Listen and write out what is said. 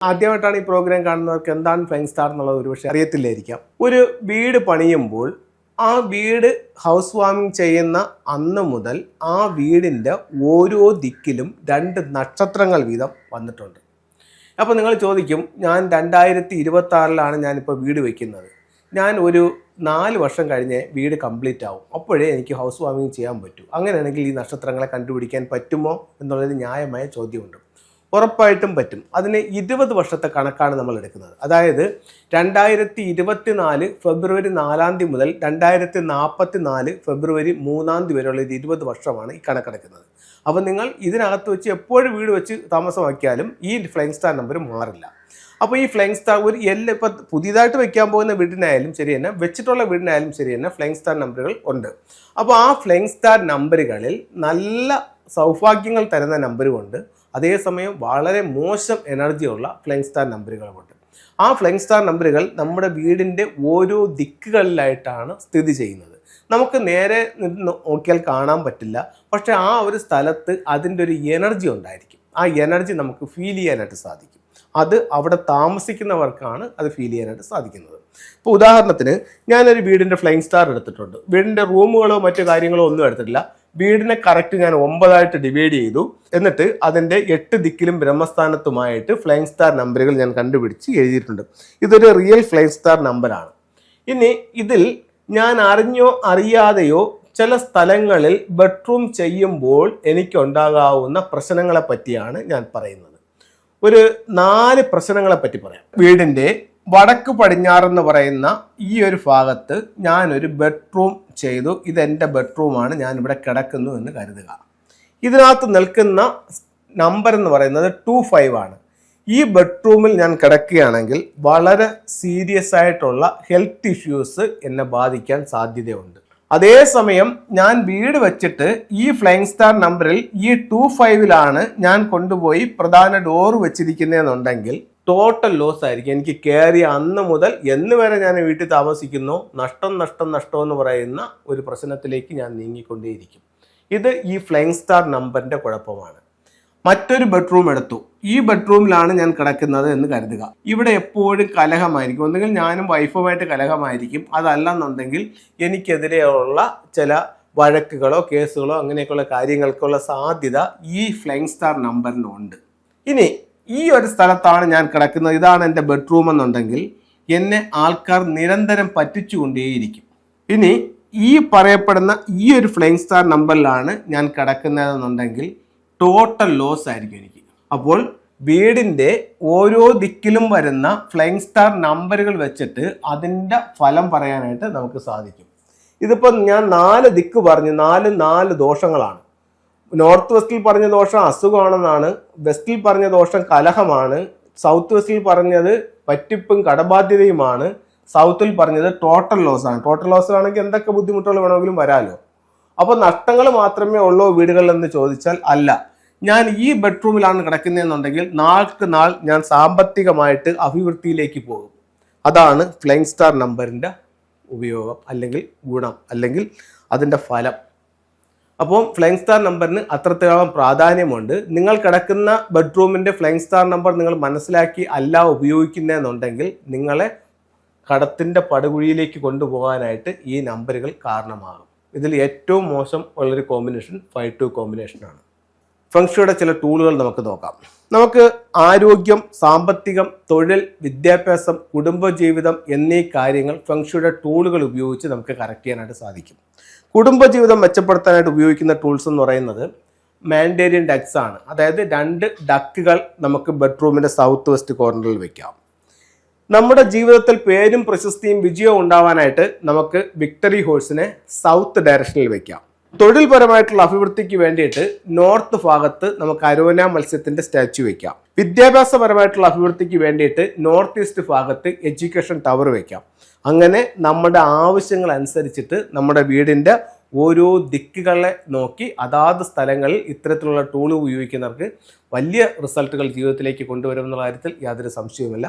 ആദ്യമായിട്ടാണ് ഈ പ്രോഗ്രാം കാണുന്നവർക്ക് എന്താണ് ഫ്ലൈങ് സ്റ്റാർ എന്നുള്ളത് ഒരുപക്ഷെ അറിയത്തില്ലായിരിക്കാം. ഒരു വീട് പണിയുമ്പോൾ ആ വീട് ഹൗസ് വാമിംഗ് ചെയ്യുന്ന അന്ന് മുതൽ ആ വീടിൻ്റെ ഓരോ ദിക്കിലും 2 നക്ഷത്രങ്ങൾ വീതം വന്നിട്ടുണ്ട്. അപ്പോൾ നിങ്ങൾ ചോദിക്കും, ഞാൻ 2026 ഞാനിപ്പോൾ വീട് വയ്ക്കുന്നത്, ഞാൻ ഒരു 4 വർഷം കഴിഞ്ഞ് വീട് കംപ്ലീറ്റ് ആവും, അപ്പോഴേ എനിക്ക് ഹൗസ് വാമിംഗ് ചെയ്യാൻ പറ്റൂ. അങ്ങനെയാണെങ്കിൽ ഈ നക്ഷത്രങ്ങളെ കണ്ടുപിടിക്കാൻ പറ്റുമോ എന്നുള്ളൊരു ന്യായമായ ചോദ്യമുണ്ട്. ഉറപ്പായിട്ടും പറ്റും. അതിന് 20 വർഷത്തെ കണക്കാണ് നമ്മൾ എടുക്കുന്നത്. അതായത് 2024 ഫെബ്രുവരി 4 മുതൽ 2044 ഫെബ്രുവരി 3 വരെയുള്ള 20 വർഷമാണ് ഈ കണക്കെടുക്കുന്നത്. അപ്പോൾ നിങ്ങൾ ഇതിനകത്ത് വെച്ച് എപ്പോഴും വീട് വെച്ച് താമസമാക്കിയാലും ഈ ഫ്ലൈങ് സ്റ്റാർ നമ്പർ മാറില്ല. അപ്പോൾ ഈ ഫ്ലൈങ് സ്റ്റാർ ഒരു ഇപ്പോൾ പുതിയതായിട്ട് വെക്കാൻ പോകുന്ന വീടിനായാലും ശരി തന്നെ, വെച്ചിട്ടുള്ള വീടിനായാലും ശരി തന്നെ ഫ്ലൈങ് സ്റ്റാർ നമ്പറുകൾ ഉണ്ട്. അപ്പോൾ ആ ഫ്ലൈങ് സ്റ്റാർ നമ്പറുകളിൽ നല്ല സൗഭാഗ്യങ്ങൾ തരുന്ന നമ്പറുമുണ്ട്, അതേസമയം വളരെ മോശം എനർജിയുള്ള ഫ്ലൈങ് സ്റ്റാർ നമ്പറുകളുമുണ്ട്. ആ ഫ്ലൈങ് സ്റ്റാർ നമ്പറുകൾ നമ്മുടെ വീടിൻ്റെ ഓരോ ദിക്കുകളിലായിട്ടാണ് സ്ഥിതി ചെയ്യുന്നത്. നമുക്ക് നേരെ നിന്ന് നോക്കിയാൽ കാണാൻ പറ്റില്ല, പക്ഷേ ആ ഒരു സ്ഥലത്ത് അതിൻ്റെ ഒരു എനർജി ഉണ്ടായിരിക്കും. ആ എനർജി നമുക്ക് ഫീൽ ചെയ്യാനായിട്ട് സാധിക്കും. അത് അവിടെ താമസിക്കുന്നവർക്കാണ് അത് ഫീൽ ചെയ്യാനായിട്ട് സാധിക്കുന്നത്. ഇപ്പോൾ ഉദാഹരണത്തിന് ഞാനൊരു വീടിൻ്റെ ഫ്ലൈങ് സ്റ്റാർ എടുത്തിട്ടുണ്ട്. വീടിൻ്റെ റൂമുകളോ മറ്റു കാര്യങ്ങളോ ഒന്നും എടുത്തിട്ടില്ല. വീടിനെ കറക്റ്റ് ഞാൻ 9 ഡിവൈഡ് ചെയ്തു. എന്നിട്ട് അതിൻ്റെ 8 ദിക്കിലും ബ്രഹ്മസ്ഥാനത്തുമായിട്ട് ഫ്ലൈങ് സ്റ്റാർ നമ്പറുകൾ ഞാൻ കണ്ടുപിടിച്ച് എഴുതിയിട്ടുണ്ട്. ഇതൊരു റിയൽ ഫ്ലൈങ് സ്റ്റാർ നമ്പറാണ്. ഇനി ഇതിൽ ഞാൻ അറിഞ്ഞോ അറിയാതെയോ ചില സ്ഥലങ്ങളിൽ ബെഡ്റൂം ചെയ്യുമ്പോൾ എനിക്കുണ്ടാകാവുന്ന പ്രശ്നങ്ങളെ പറ്റിയാണ് ഞാൻ പറയുന്നത്. ഒരു 4 പ്രശ്നങ്ങളെ പറ്റി പറയാം. വീടിൻ്റെ വടക്ക് പടിഞ്ഞാറെന്ന് പറയുന്ന ഈ ഒരു ഭാഗത്ത് ഞാനൊരു ബെഡ്റൂം ചെയ്തു. ഇതെൻ്റെ ബെഡ്റൂമാണ്, ഞാനിവിടെ കിടക്കുന്നു എന്ന് കരുതുക. ഇതിനകത്ത് നിൽക്കുന്ന നമ്പർ എന്ന് പറയുന്നത് 25 ആണ്. ഈ ബെഡ്റൂമിൽ ഞാൻ കിടക്കുകയാണെങ്കിൽ വളരെ സീരിയസ് ആയിട്ടുള്ള ഹെൽത്ത് ഇഷ്യൂസ് എന്നെ ബാധിക്കാൻ സാധ്യതയുണ്ട്. അതേസമയം ഞാൻ വീട് വെച്ചിട്ട് ഈ ഫ്ലൈങ് സ്റ്റാർ നമ്പറിൽ ഈ 25 ഞാൻ കൊണ്ടുപോയി പ്രധാന ഡോർ വെച്ചിരിക്കുന്നതെന്നുണ്ടെങ്കിൽ ടോട്ടൽ ലോസ് ആയിരിക്കും. എനിക്ക് കയറിയ അന്ന് മുതൽ എന്ന് വരെ ഞാൻ വീട്ടിൽ താമസിക്കുന്നു, നഷ്ടം എന്ന് പറയുന്ന ഒരു പ്രശ്നത്തിലേക്ക് ഞാൻ നീങ്ങിക്കൊണ്ടേയിരിക്കും. ഇത് ഈ ഫ്ലൈങ് സ്റ്റാർ നമ്പറിൻ്റെ കുഴപ്പമാണ്. മറ്റൊരു ബെഡ്റൂം എടുത്തു. ഈ ബെഡ്റൂമിലാണ് ഞാൻ കിടക്കുന്നത് എന്ന് കരുതുക. ഇവിടെ എപ്പോഴും കലഹമായിരിക്കും. ഒന്നുകിൽ ഞാനും വൈഫുമായിട്ട് കലഹമായിരിക്കും, അതല്ലെന്നുണ്ടെങ്കിൽ എനിക്കെതിരെയുള്ള ചില വഴക്കുകളോ കേസുകളോ അങ്ങനെയൊക്കെയുള്ള കാര്യങ്ങൾക്കുള്ള സാധ്യത ഈ ഫ്ലൈങ് സ്റ്റാർ നമ്പറിനുണ്ട്. ഇനി ഈ ഒരു സ്ഥലത്താണ് ഞാൻ കിടക്കുന്നത്, ഇതാണ് എൻ്റെ ബെഡ്റൂം എന്നുണ്ടെങ്കിൽ എന്നെ ആൾക്കാർ നിരന്തരം പറ്റിച്ചുകൊണ്ടേയിരിക്കും. ഇനി ഈ പറയപ്പെടുന്ന ഈ ഒരു ഫ്ലൈങ് സ്റ്റാർ നമ്പറിലാണ് ഞാൻ കിടക്കുന്നതെന്നുണ്ടെങ്കിൽ ടോട്ടൽ ലോസ് ആയിരിക്കും എനിക്ക്. അപ്പോൾ വീടിൻ്റെ ഓരോ ദിക്കിലും വരുന്ന ഫ്ലൈങ് സ്റ്റാർ നമ്പറുകൾ വെച്ചിട്ട് അതിൻ്റെ ഫലം പറയാനായിട്ട് നമുക്ക് സാധിക്കും. ഇതിപ്പോൾ ഞാൻ 4 ദിക്ക് പറഞ്ഞു, 4 ദോഷങ്ങളാണ്. നോർത്ത് വെസ്റ്റിൽ പറഞ്ഞ ദോഷം അസുഖമാണെന്നാണ്, വെസ്റ്റിൽ പറഞ്ഞ ദോഷം കലഹമാണ്, സൗത്ത് വെസ്റ്റിൽ പറഞ്ഞത് പറ്റിപ്പും കടബാധ്യതയുമാണ്, സൗത്തിൽ പറഞ്ഞത് ടോട്ടൽ ലോസ് ആണ്. ടോട്ടൽ ലോസ് ആണെങ്കിൽ എന്തൊക്കെ ബുദ്ധിമുട്ടുകൾ വേണമെങ്കിലും വരാമല്ലോ. അപ്പോൾ നഷ്ടങ്ങൾ മാത്രമേ ഉള്ളൂ വീടുകളിലെന്ന് ചോദിച്ചാൽ അല്ല. ഞാൻ ഈ ബെഡ്റൂമിലാണ് കിടക്കുന്നതെന്നുണ്ടെങ്കിൽ നാൾക്ക് നാൾ ഞാൻ സാമ്പത്തികമായിട്ട് അഭിവൃദ്ധിയിലേക്ക് പോകും. അതാണ് ഫ്ലൈങ് സ്റ്റാർ നമ്പറിൻ്റെ ഉപയോഗം, അല്ലെങ്കിൽ ഗുണം, അല്ലെങ്കിൽ അതിൻ്റെ ഫലം. അപ്പോൾ ഫ്ലൈങ് സ്റ്റാർ നമ്പറിന് അത്രത്തോളം പ്രാധാന്യമുണ്ട്. നിങ്ങൾ കിടക്കുന്ന ബെഡ്റൂമിൻ്റെ ഫ്ലൈങ് സ്റ്റാർ നമ്പർ നിങ്ങൾ മനസ്സിലാക്കി അല്ല ഉപയോഗിക്കുന്നതെന്നുണ്ടെങ്കിൽ നിങ്ങളെ കടത്തിൻ്റെ പടുകുഴിയിലേക്ക് കൊണ്ടുപോകാനായിട്ട് ഈ നമ്പറുകൾ കാരണമാകും. ഇതിൽ ഏറ്റവും മോശം ഉള്ളൊരു കോമ്പിനേഷൻ 5-2 കോമ്പിനേഷനാണ്. ഫെങ്ഷുയുടെ ചില ടൂളുകൾ നമുക്ക് നോക്കാം. നമുക്ക് ആരോഗ്യം, സാമ്പത്തികം, തൊഴിൽ, വിദ്യാഭ്യാസം, കുടുംബജീവിതം എന്നീ കാര്യങ്ങൾ ഫെങ്ഷുയുടെ ടൂളുകൾ ഉപയോഗിച്ച് നമുക്ക് കറക്റ്റ് ചെയ്യാനായിട്ട് സാധിക്കും. കുടുംബജീവിതം മെച്ചപ്പെടുത്താനായിട്ട് ഉപയോഗിക്കുന്ന ടൂൾസ് എന്ന് പറയുന്നത് മാൻഡേരിയൻ ഡക്സ് ആണ്. അതായത് 2 ഡക്കുകൾ നമുക്ക് ബെഡ്റൂമിൻ്റെ സൗത്ത് വെസ്റ്റ് കോർണറിൽ വെക്കാം. നമ്മുടെ ജീവിതത്തിൽ പേരും പ്രശസ്തിയും വിജയവും ഉണ്ടാവാനായിട്ട് നമുക്ക് വിക്ടറി ഹോഴ്സിനെ സൗത്ത് ഡയറക്ഷനിൽ വെക്കാം. തൊഴിൽപരമായിട്ടുള്ള അഭിവൃദ്ധിക്ക് വേണ്ടിയിട്ട് നോർത്ത് ഭാഗത്ത് നമുക്ക് അരോന മത്സ്യത്തിന്റെ സ്റ്റാച്യു വെക്കാം. വിദ്യാഭ്യാസപരമായിട്ടുള്ള അഭിവൃദ്ധിക്ക് വേണ്ടിയിട്ട് നോർത്ത് ഈസ്റ്റ് ഭാഗത്ത് എഡ്യൂക്കേഷൻ ടവർ വെക്കാം. അങ്ങനെ നമ്മുടെ ആവശ്യങ്ങൾ അനുസരിച്ചിട്ട് നമ്മുടെ വീടിൻ്റെ ഓരോ ദിക്കുകളെ നോക്കി അതാത് സ്ഥലങ്ങളിൽ ഇത്തരത്തിലുള്ള ടൂൾ ഉപയോഗിക്കുന്നവർക്ക് വലിയ റിസൾട്ടുകൾ ജീവിതത്തിലേക്ക് കൊണ്ടുവരുമെന്നുള്ള കാര്യത്തിൽ യാതൊരു സംശയവുമില്ല.